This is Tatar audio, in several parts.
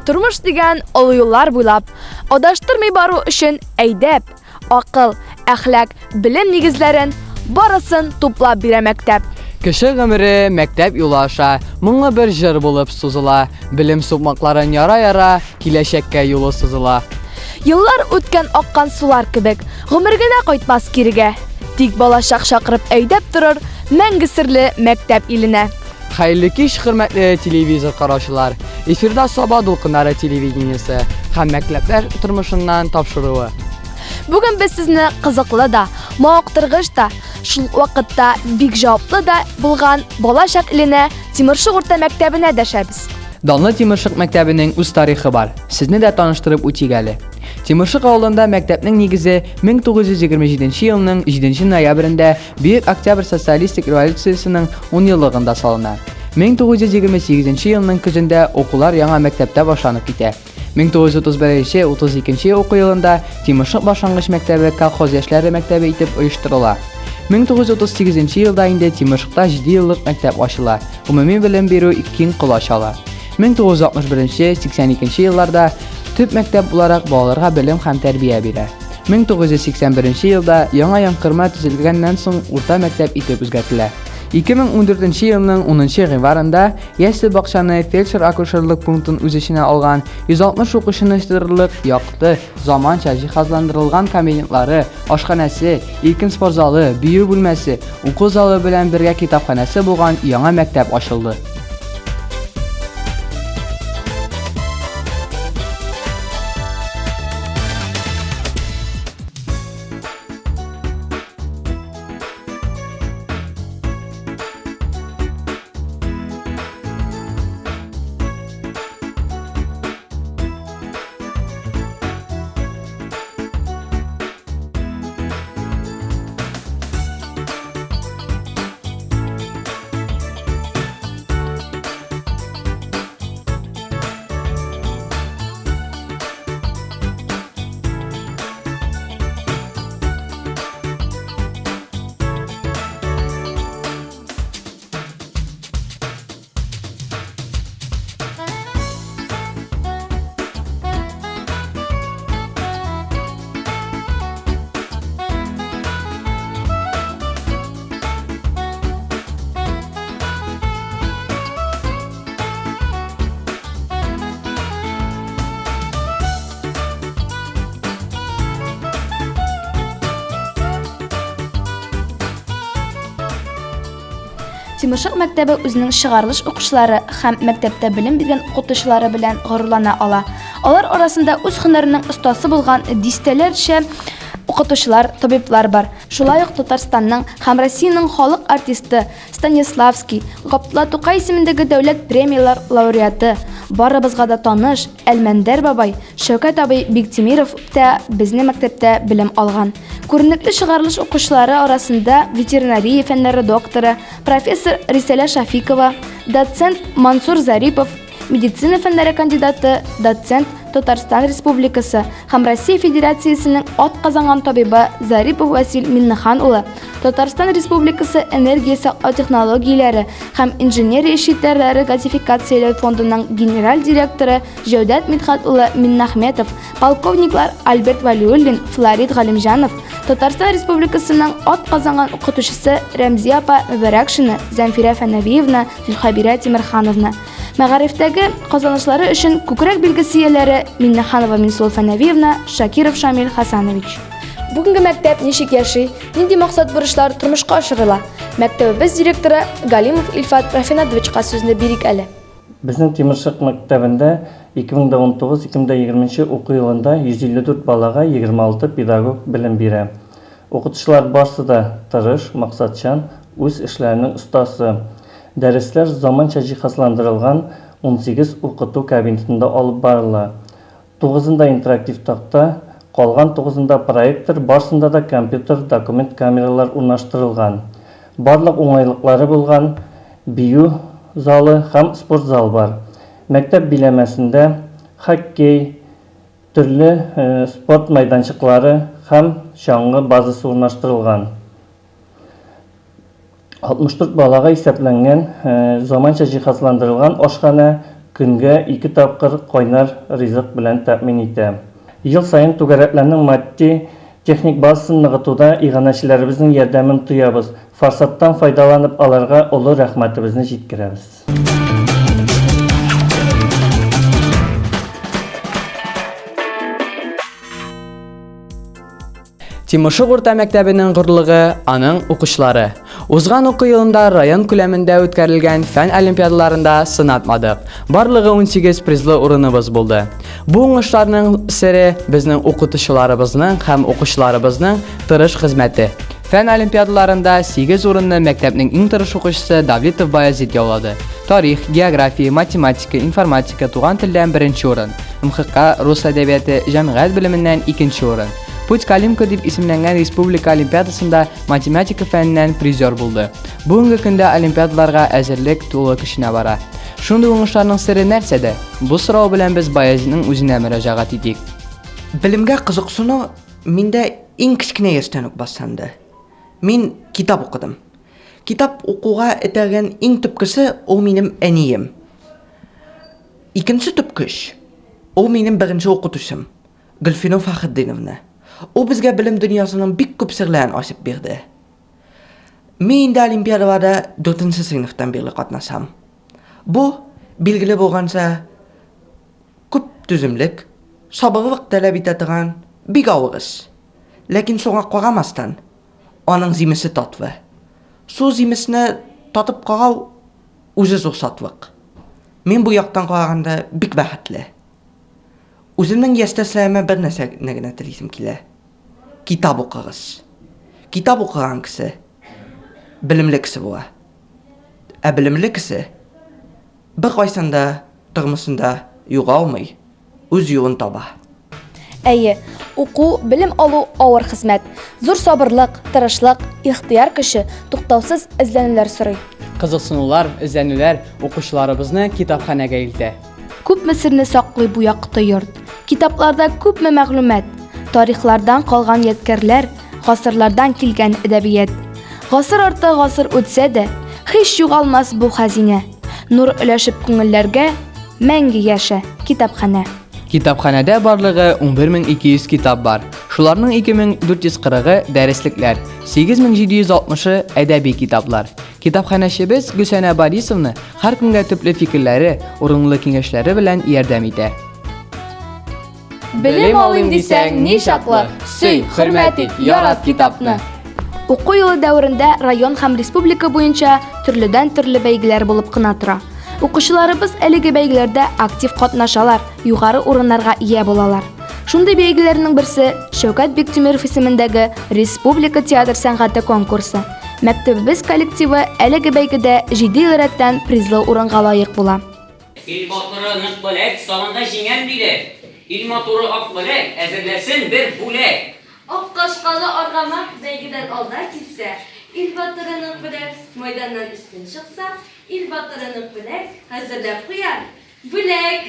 Тормыш дигән олы юллар буйлап, адаштырмый бару өчен әйдәп, акыл, әхлак, белем нигезләрен барысын туплап бирә мәктәп. Кеше гомере мәктәп юлы аша моңлы бер җыр булып сузыла, белем сукмакларын яра-яра киләчәккә юлы сызыла. Еллар үткән аккан сулар кебек, гомер генә кайтмас кирегә. Тик балачак чакырып әйдәп торыр мәңге серле мәктәп иленә. Хәерле кич, хөрмәтле телевизор караучылар. Эфирда Саба дулкыннары телевидениесе һәм мәктәпләр тормышыннан тапшыруы. Бүген без сезне кызыклы да, мавыктыргыч та, шул вакытта бик җаваплы да булган балачак иленә Тимершык урта мәктәбенә дәшәбез. Данлы Тимершык мәктәбенең үз тарихы бар. Сезне дә таныштырып үтик әле. Тимершык авылында мәктәпнең нигезе 1927 елның 7 ноябрендә Бөек Октябрь социалистик революциясенең 10 еллыгында салына. 1928 елның көзендә укулар яңа мәктәптә башланып китә. 1931-32 уку елында Тимершык башлангыч мәктәбе колхоз яшьләре мәктәбе итеп оештырыла. 1938 елда инде Тимершыкта 7 еллык мәктәп ачыла. Гомуми белем бирү киң колач ала. 1961-82 елларда төп мәктәп буларак балаларга белем һәм тәрбия бирә. 1981 елда яңа яңгырма төзелгәннән соң урта мәктәп итеп үзгәртелә. 2014 елның 10 гыйнварында яшьле бакчаны фельдшер-акушерлык пунктын үз эченә алган 160 укучыны үстерерлек якты, заманча җиһазландырылган кабинетлары, ашханәсе, иркен спорт залы, бию бүлмәсе, уку залы белән бергә китапханәсе булган яңа мәктәп ачылды. Тимершык мәктәбе үзенең чыгарылыш укучылары һәм мәктәптә белем биргән укытучылары белән горурлана ала. Алар арасында үз һөнәренең остасы булган дистәләрчә укытучылар, табиблар бар. Шулай ук Татарстанның һәм Россиянең халык артисты Станиславский, Габдулла Тукай исемендәге дәүләт премиялар лауреаты, барыбызга да таныш Әлмәндәр бабай, Шәүкәт абый Биктимиров та безнең мәктәптә белем алган. Күренекле чыгарылыш укучылары арасында ветеринария фәннәре докторы, профессор Рисалә Шафикова, доцент Мансур Зарипов, медицина фәннәре кандидаты, доцент Татарстан Республикасы һәм Россия Федерациясенең атказанган табибы Зарипов Васил Миннахан улы, Татарстан Республикасы энергия саклау технологияләре һәм инженерия эшлекләре газификацияләү фондының генераль директоры Җәүдәт Мидхәт улы Миннахметов, полковниклар Альберт Валиуллин, Флорид Галимҗанов, Татарстан Республикасының атказанган укытучысы Рәмзия апа Мөбәрәкшина, Зәнфирә Фәнәбиевна, Зөлхәбирә Тимерхановна. Мәгарифтәге казанышлары өчен күкрәк билгесе ияләре Миннаханова Минсул Фәнәбиевна, Шакиров Шамил Хасанович. Бүгенге мәктәп ничек яши, нинди максат бурычлар тормышка ашырыла? Мәктәбебез директоры Галимов Илфат Рафинатовичка сүзне бирик әле. Безнең Тимершык мәктәбендә 2019-2020 уку елында 154 балага 26 педагог белем бирә. Укытучылар барысы да тырыш, максатчан, үз эшләренең остасы. Дәресләр заманча җиһазландырылган 18 укыту кабинетында алып барыла. 9-нда интерактив тахта, калган 9-нда проектор, барысында да компьютер, документ камералар урнаштырылган. Барлык уңайлыклары булган бию залы һәм спорт залы бар. Мәктәп биләмәсендә хоккей, төрле спорт майданчыклары һәм чаңгы базасы урнаштырылган. 64 балага исәпләнгән заманча җиһазландырылган ашхана, Көнгә 2 тапкыр кайнар ризык белән тәэмин итә. Ел сайын түгәрәкләрнең матди техник базасын ныгытуда иганәчеләребезнең ярдәмен тоябыз. Форсаттан файдаланып аларга олы рәхмәтебезне җиткерәбез. Тимошук урта мәктәбенең горурлыгы аның укучылары. Узган уку елында район күләмендә үткәрелгән фән олимпиадаларында сынатмадык. Барлыгы 18 призлы урыныбыз булды. Бу уңышларның сере безнең укытучыларыбызның һәм укучыларыбызның тырыш хезмәте. Фән олимпиадаларында 8 урынны мәктәпнең иң тырыш укучысы Давлетов Баязит яулады. Тарих, география, математика, информатика, туган телдән 1нче урын. МХК, рус әдәбияты, җәмгыять белеменнән 2нче урын. Путь Калимка дип исемләнгән республика олимпиадасында математика фәненнән призер булды. Бүгенге көндә олимпиадаларга әзерлек тулы көченә бара. Шундый уңышларның сере нәрсәдә? Бу сорау белән без Баязитның үзенә мөрәҗәгать итик. Белемгә кызыксыну миндә иң кечкенә яшьтән үк башланды. Мин китап укыдым. Китап укуга этәргән иң төп кеше ул минем әнием. Икенче төп көч ул минем беренче укытучым, Гөлфинур Фахретдиновна. Ул безгә белем дөньясының бик күп серләрен ачып бирде. Мин инде олимпиадаларда 4нче сыйныфтан бирле катнашам. Бу билгеле булганча күп түземлек, сабырлык таләп итә торган бик авыр эш. Ләкин соңга карамастан, аның җимеше татлы. Шул җимешне татып карау үзе зур шатлык. Мин бу яктан караганда бик бәхетле. Үземнең яшьтәшләремә бер нәрсә генә телисем килә. Китап укыгыз. Китап укыган кеше белемле кеше була. Ә белемле кеше бер кайсында тормышында югалмый, үз юлын таба. Әйе, уку, белем алу авыр хезмәт. Зур сабырлык, тырышлык, ихтияр көче, туктаусыз эзләнүләр сорый. Кызыксынулар, эзләнүләр укучыларыбызны китапханәгә илтә. Күпме серне саклый бу якты йорт. Китапларда күпме мәгълүмат, тарихлардан калган ядкәрләр, гасырлардан килгән әдәбият. Гасыр арты гасыр үтсә дә, һич югалмас бу хәзинә. Нур өләшеп күңелләргә, мәңге яшә китапханә. Китапханәдә барлыгы 11200 китап бар. Шуларның 2440-ы дәреслекләр, 8760-ы әдәби китаплар. Китапханәчебез Гүсәнә Борисовна һәр көнгә төпле фикерләре, урынлы киңәшләре белән ярдәм итә. Белем алыйм дисәң, ни шатлы, сөй, хөрмәт ит, ярат китапны. Уку елы дәврендә район һәм республика буенча төрледән-төрле бәйгеләр булып кына тора. Укучыларыбыз әлеге бәйгеләрдә актив катнашалар, югары урыннарга ия булалар. Шундый бәйгеләрнең берсе Шәүкәт Биктимиров исемендәге Республика театр сәнгате конкурсы. Мәктәбебез коллективы әлеге бәйгедә 7 ел рәттән призлы урынга лаек була. Ил батыры нык беләк салында җиңәм диде. Ил матуры ак беләк әзерләсен бер бүләк. Ак кашкалы аргамак бәйгедән алда килсә, ил батырының беләк мәйданнан өстен чыкса, ил батырының беләк хәзерләп куяр. Бүләк.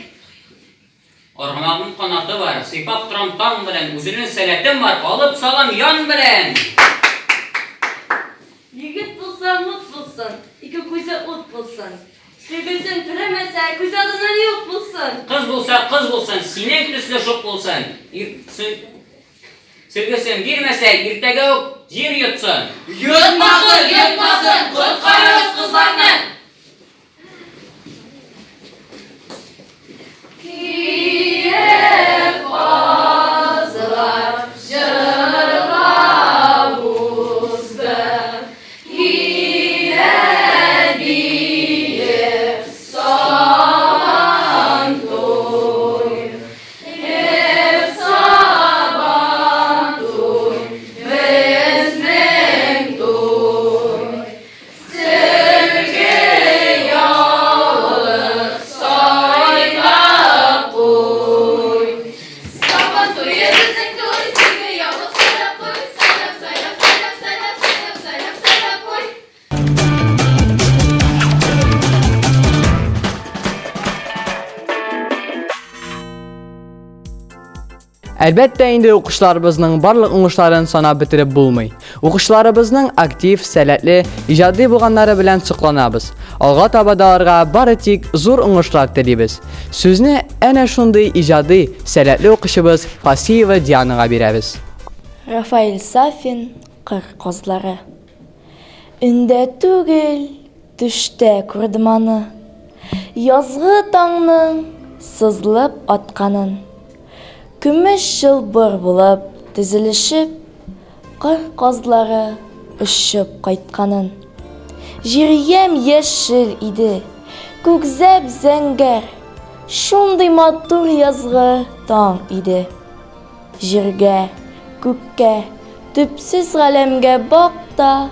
Аргамакның канаты бар, сыйпап торам таң белән, үзенең сәләтем бар, алып салам ян белән. Егет булса мут булсын, ике күзе ут булсын. Сөйгесен теләмәсә, күз алдынан юк булсын. Кыз булсын, синең төсле шук булсын. Сөйгесен бирмәсә, иртәгә үк җир йотсын. Йотмасын, коткарыгыз кызларны. Әлбәттә инде укучыларыбызның барлык уңышларын санап бетереп булмый. Укучыларыбызның актив, сәләтле, иҗади булганнары белән сокланабыз. Алга таба да аларга бары тик зур уңышлар телибез. Сүзне әнә шундый иҗади, сәләтле укучыбыз Фасиева Дианага бирәбез. Рафаэль Сафин, «Кыр козлары». Үндә түгел, төштә күрдем аны. Язгы таңның сызлып атканын. Көмеш чылбыр булып тезелешеп, кыр козлары очып кайтканын. Җирем яшел иде, күкзәп зәңгәр, шундый матур язгы таң иде. Җиргә, күккә, төпсез галәмгә бак та,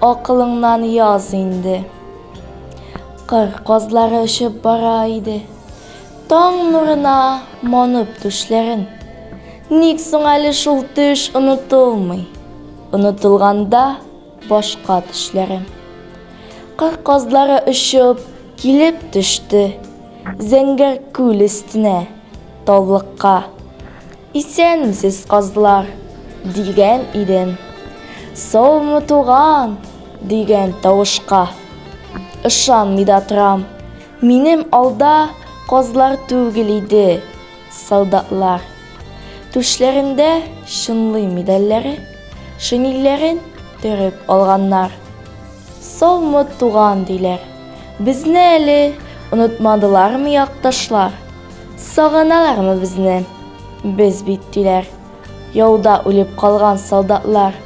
акылыңнан яз инде. Кыр козлары очып бара иде, таң нурына манып түшләрен. Ник соң әле шул төш онытылмый, онытылганда башка төшләрем. Кыр козлары очып килеп төште, зәңгәр күл өстенә, таллыкка. Исәнмесез козлар, дигән идем. Саумы туган, дигән тавышка. Ышанмый да торам, минем алда козлар түгел иде, солдатлар. Түшләрендә шынлы медальләре, шинельләрен төреп алганнар. Саумы туган диләр, безне әле онытмадылармы якташлар? Сагыналармы безне? Без бит диләр, яуда үлеп калган солдатлар.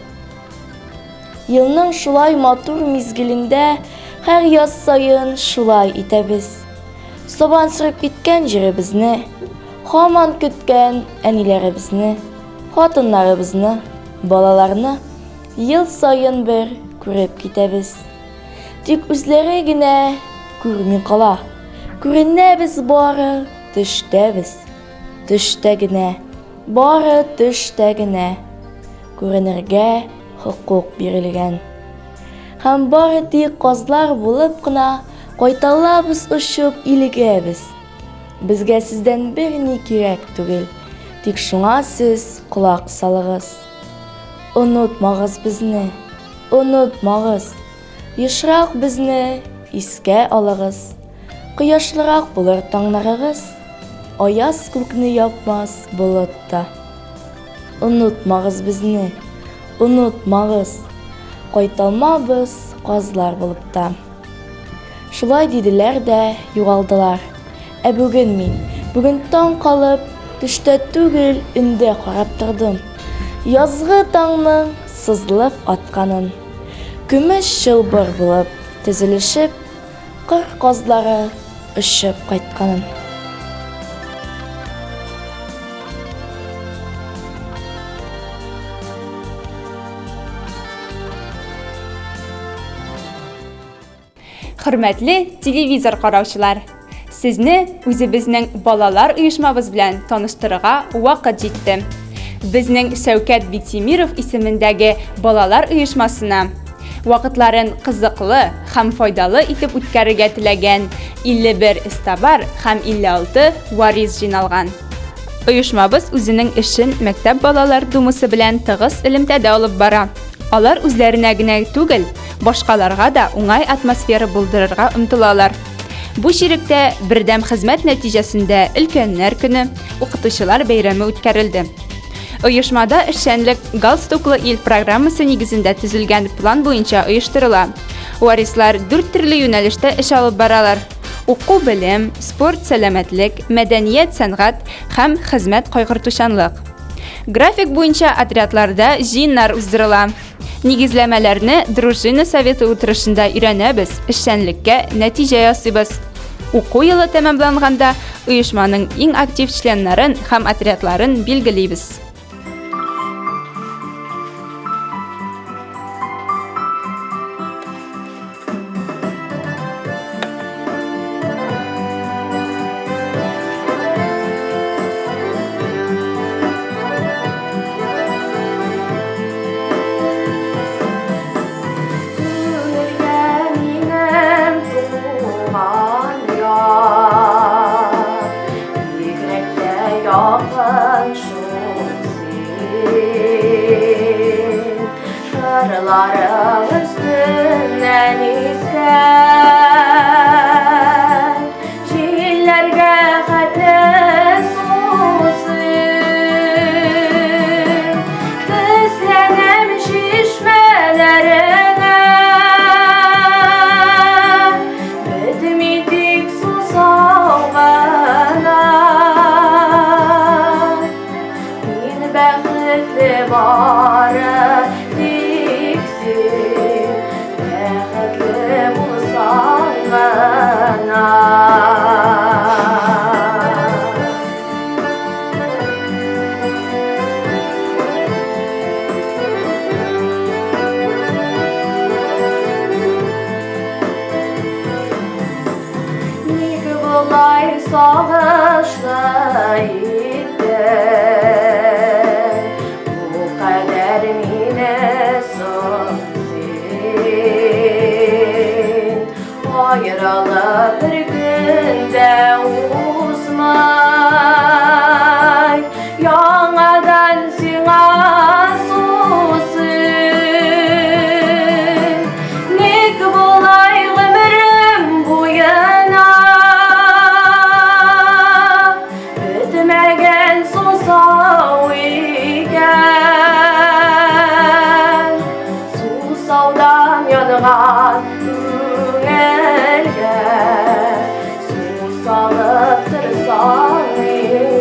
Елның шулай матур мизгелендә һәр яз сайын шулай итәбез. Сабан сырып киткән җиребезне, һаман көткән әниләребезне, хатыннарыбызны, балаларны ел сайын бер күреп китәбез. Тик үзләре генә күрми кала. Күренәбез бары төштәбез. Төштә генә, бары төштә генә күренергә хокук бирелгән. Һәм бары тик козлар булып кына кайталабыз очып илгәбез. Безгә сездән бер ни кирәк түгел, тик шуңа сез колак салыгыз. Онытмагыз безне, онытмагыз. Ешрак безне искә алыгыз. Кояшлырак булыр таңнарыгыз, аяз күкне япмас болытта. Онытмагыз безне, онытмагыз. Кайталмабыз козлар булып та. Шулай диделәр дә югалдылар. Ә бүген таң калып, төштә түгел өндә карап тордым. Язгы таңның сызлып атканын. Көмеш чылбыр булып тезелешеп, кыр козлары очып кайтканын. Хөрмәтле телевизор караучылар, сезне үзебезнең балалар оешмабыз белән таныштырырга вакыт җитте. Безнең Шәүкәт Биктимиров исемендәге балалар оешмасына вакытларын кызыклы һәм файдалы итеп үткәрергә теләгән 51 истабар һәм 56 варис җыйналган. Оешмабыз үзенең эшен мәктәп балалар думасы белән тыгыз элемтәдә алып бара. Алар үзләренә генә түгел, башкаларга да уңай атмосфера булдырырга омтылалар. Бу чиректә бердәм хезмәт нәтиҗәсендә өлкәннәр көне, укытучылар бәйрәме үткәрелде. Оешмада эшчәнлек галстуклы ил программасы нигезендә төзелгән план буенча оештырыла. Варислар 4 төрле юнәлештә эш алып баралар. Уку белем, спорт, сәламәтлек, мәдәният, сәнгать һәм хезмәт кайгыртучанлык. График буенча отрядларда җыеннар уздырыла. Нигезләмәләрне дружина советы утырышында өйрәнәбез, эшчәнлеккә нәтиҗә ясыйбыз. Уку елы тәмамланганда оешманың иң актив членнарын һәм отрядларын билгелибез. Yakın şu бары тексин, бәхетле булсаң гына. Ник болай сагышлы идең, бу кадәр мине соң син. Аерылып бер көндә узмай, яңадан сиңа сусын. Ник болай гомерем буена бетмәгән сусау икән. Сусаудан янган күңелгә су салып торсаң икән.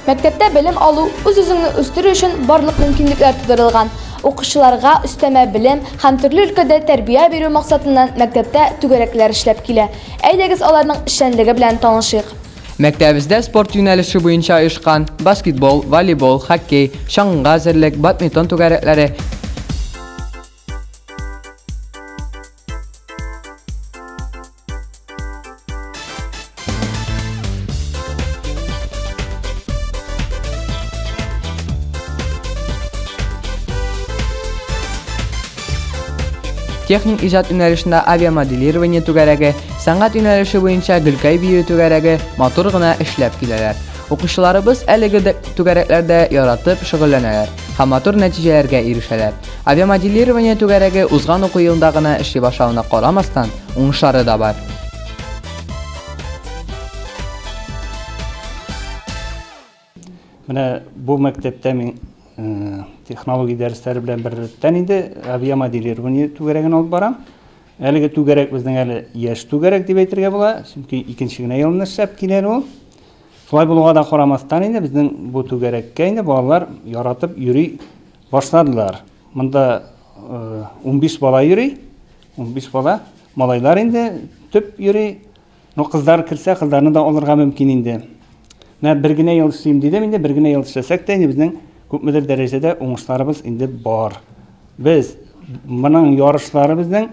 Мәктәптә белем алу үз-үзеңне үстерү өчен барлык мөмкинлекләр тудырылган. Укучыларга өстәмә белем һәм төрле өлкәдә тәрбия бирү максатыннан мәктәптә түгәрәкләр эшләп килә. Әйдәгез аларның эшчәнлеге белән танышыйк. Мәктәбездә спорт юнәлеше буенча оешкан баскетбол, волейбол, хоккей, чаңгыга әзерлек, бадминтон түгәрәкләре, техник иҗат юнәлешендә авиамоделирование түгәрәге, сәнгать юнәлеше буенча гөлкәй бию түгәрәге матур гына эшләп киләләр. Укучыларыбыз әлеге түгәрәкләрдә яратып шөгыльләнәләр һәм матур нәтиҗәләргә ирешәләр. Авиамоделирование түгәрәге узган уку елында гына эшли башлауына карамастан, уңышлары да бар. Менә бу мәктәптә мин технология дәресләре белән берлектән инде авиамоделирование түгәрәген алып барам. Әлеге түгәрәк безнең әле яшь түгәрәк дип әйтергә була, чөнки икенче генә елны эшләп килә ул. Шулай булуга да карамастан инде безнең бу түгәрәккә инде балалар яратып йөри башладылар. Монда 15 бала йөри, 15 бала, малайлар инде төп йөри. Ну кызлар килсә, кызларны да алырга мөмкин инде. Менә бер генә ел эшлим дидем инде, бер генә ел эшләсәк тә инде безнең күпмедер дәрәҗәдә уңышларыбыз инде бар. Без моның ярышлары безнең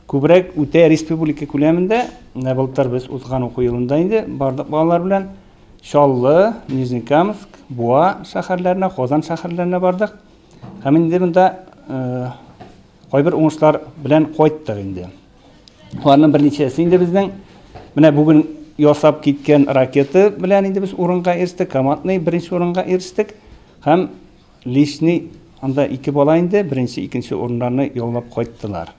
күбрәк үтә республика күләмендә, менә былтыр без узган уку елында инде бардык балалар белән Чаллы, Нижнекамск, Буа шәһәрләренә, Казан шәһәрләренә бардык. Һәм инде монда кайбер уңышлар белән кайттык инде. Аларның берничәсе инде безнең менә бүген ясап киткән ракета белән инде без урынга ирештек, командный беренче урынга ирештек. Һәм лишний анда 2 бала инде беренче, икенче урыннарны яулап кайттылар.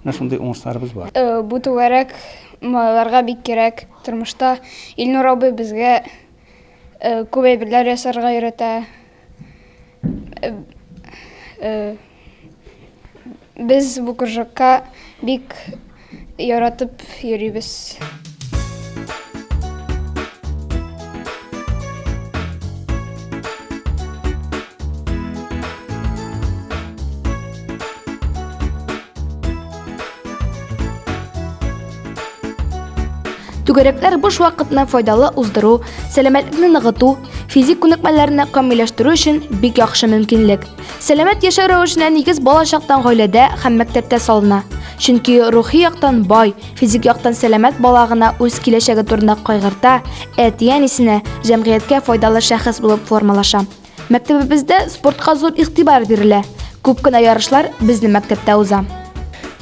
Менә шундый уңышларыбыз бар. Бу түгәрәк малайларга бик кирәк. Тормышта Илнур абый безгә күп әйберләр ясарга өйрәтә. Без бу кружокка бик яратып йөрибез. Түгәрәкләр буш вакытны файдалы уздыру, сәламәтлекне ныгыту, физик күнекмәләрне камилләштерү өчен бик яхшы мөмкинлек. Сәламәт яшәү рәвешенә нигез балачактан гаиләдә һәм мәктәптә салына. Чөнки рухи яктан бай, физик яктан сәламәт бала гына үз киләчәге турында кайгырта, әти-әнисенә, җәмгыятькә файдалы шәхес булып формалаша. Мәктәбебездә спортка зур игътибар бирелә. Күп кенә ярышлар безнең мәктәптә уза.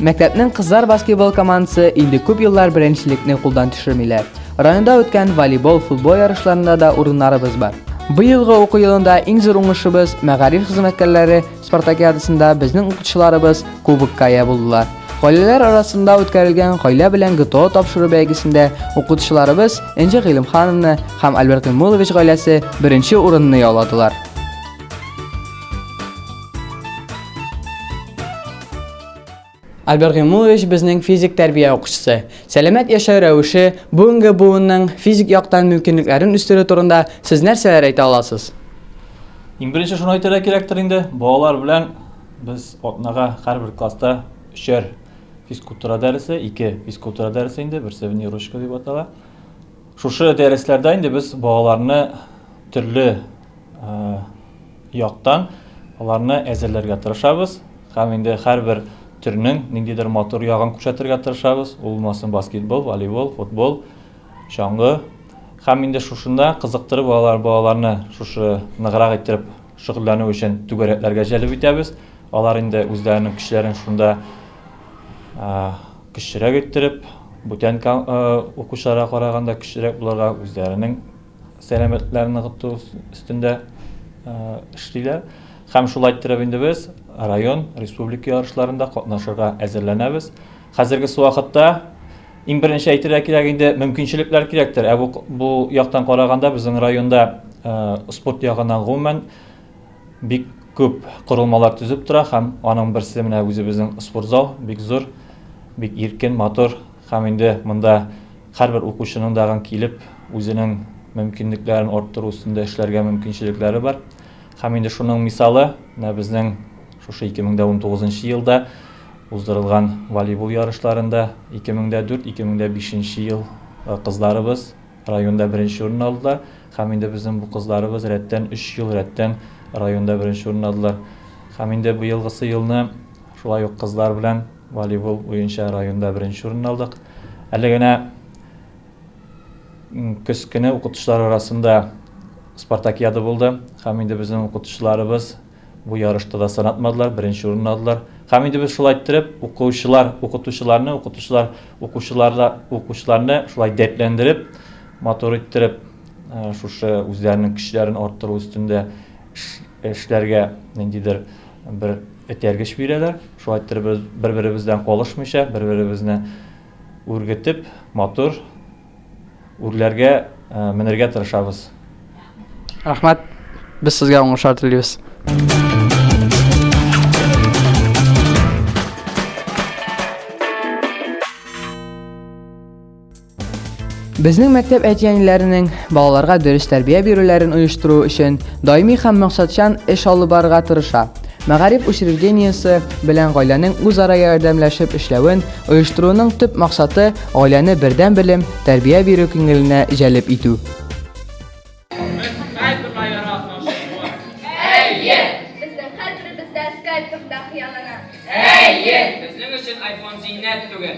Мәктәпнең кызлар баскетбол командасы инде күп еллар беренчелекне кулдан төшермиләр. Районда үткән волейбол, футбол ярышларында да урыннарыбыз бар. Быелгы уку елында иң зур уңышыбыз мәгариф хезмәткәрләре спартакиадасында безнең укучыларыбыз кубокка ия булдылар. Гаиләләр арасында үткәрелгән гаилә белән ГТО тапшыру бәйгесендә укучыларыбыз Энҗе Гыйлемхановна һәм Альберт Мулович гаиләсе беренче урынны яуладылар. Альберт Гимулович безнең физик тәрбия укучысы. Сәламәт яшәү рәвеше бүгенге буынның физик яктан мөмкинлекләрен үстерү турында сез нәрсәләр әйтә аласыз? Иң беренче шуны әйтергә кирәктер инде. Балалар белән без атнага һәрбер класста 3 физкультура дәресе, 2 физкультура дәресе инде, берсе внеурочка дип атала. Шушы дәресләрдә инде без балаларны төрле яктан аларны әзерләргә тырышабыз. Һәм инде һәрбер төрнең ниндидер матур ягын күрсәтергә тырышабыз. Ул булмасын баскетбол, волейбол, футбол, чаңгы. Һәм инде шушында кызыктырып балаларны шушы ныграк итеп шөгыльләнү өчен түгәрәкләргә җәлеп итәбез. Алар инде үзләренең көчләрен шунда көчрәк иттереп, бүтән укучыларга караганда көчрәк булырга үзләренең сәламәтләрен ныгыту өстендә эшлиләр. Һәм шулай иттереп инде без район, республика ярышларында катнашырга әзерләнәбез. Хәзерге вакытта иң беренче әйтергә кирәк инде мөмкинчелекләр кирәктер. Бу яктан караганда безнең районда спорт ягыннан гомумән бик күп корылмалар төзеп тора һәм аның берсе менә үзебезнең спортзал бик зур, бик иркен, матур һәм инде монда һәрбер укучының дагы килеп үзенең мөмкинлекләрен арттыру өстендә эшләргә мөмкинчелекләре бар. Һәм инде шуның мисалы безнең шушы 2019 елда уздырылган волейбол ярышларында 2004-2005 ел кызларыбыз районда беренче урын алдылар. Һәм инде безнең бу кызларыбыз рәттән 3 ел рәттән районда беренче урын алдылар. Һәм инде бу елгысы елны шулай ук кызлар белән волейбол буенча районда беренче урын алдык. Әле генә көз көне укытучылар арасында спартакиада булды. Һәм инде безнең укытучыларыбыз бу ярышта да сынатмадылар, беренче урын алдылар. Һәм инде без шулай итеп укытучыларны шулай дәртләндереп, матур иттереп, шушы үзләренең көчләрен арттыру өстендә эшләргә ниндидер бер этәргеч бирәләр. Шулай итеп бер-беребездән калышмыйча, бер-беребезне үргетеп, матур үрләргә менергә тырышабыз. Рәхмәт. Без сезгә уңышлар телибез. Безнең мәктәп әтиәниләренең балаларга дөрес тәрбия бирүләрен оештыру өчен даими һәм максатчан эш алып барырга тырыша. Мәгариф учреждениесе белән гаиләнең үзара ярдәмләшеп эшләвен оештыруның төп максаты гаиләне бердәм белем, тәрбия бирү киңлегенә җәлеп итү. Безнең һәрберебездә Skype турында хыяллана. Безнең өчен iPhone зиннәт түгел.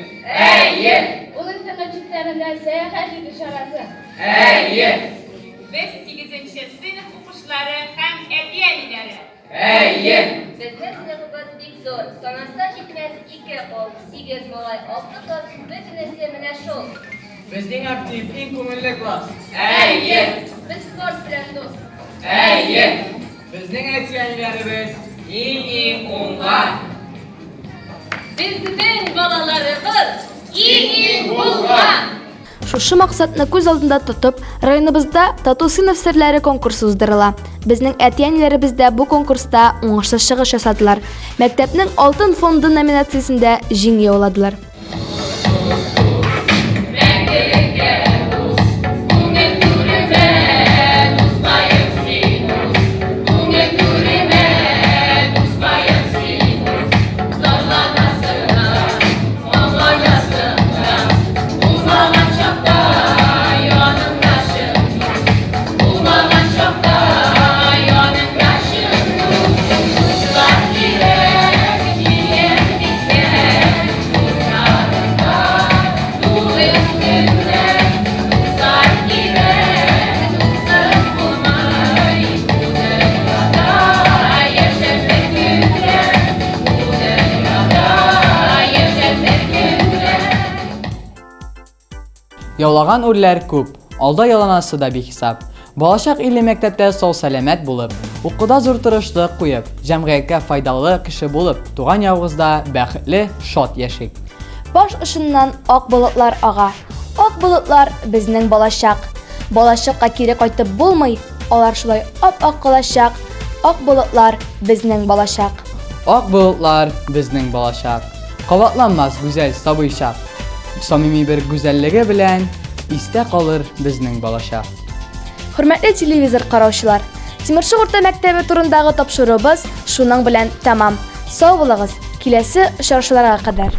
Ул интернет-чикләрендә сәяхәт итү чарасы. Без 8нче сыйныф укучылары һәм әтиәниләре. Безнең сыйныфыбыз бик зур. Санаста җитмәс 2 ул, 8 малай, 6 кыз, бөтенесе менә шул. Безнең актив иң күңелле класс. Без спорт белән дус. Безнең әтиәниләребез иң уңган. Безнең балаларыбыз иң булган. Шушы максатны күз алдында тотып, районыбызда тату сыйныф серләре конкурсы уздырыла. Безнең әтиәниләребез дә бу конкурста уңышлы чыгыш ясадылар. Мәктәпнең алтын фонды номинациясендә җиңү яуладылар. Яулаган үрләр күп, алда яланасы да бихисап. Балачак иле мәктәптә сау сәламәт булып, укуда зур тырышлык куеп, җәмгыятькә файдалы кеше булып, туган явызда бәхетле, шат яшик. Баш очыннан ак болытлар ага. Ак болытлар безнең балачак. Балачакка кире кайтып булмый, алар шулай ап-ак калачак. Ак болытлар безнең балачак. Ак болытлар безнең балачак. Кабатланмас гүзәл сабыйча. Самими бер гүзәллеге белән истә калыр безнең балачак. Хөрмәтле телевизор караучылар, Тимерче урта мәктәбе турындагы тапшыруыбыз шуның белән тәмам. Сау булыгыз, киләсе очрашуларга кадәр.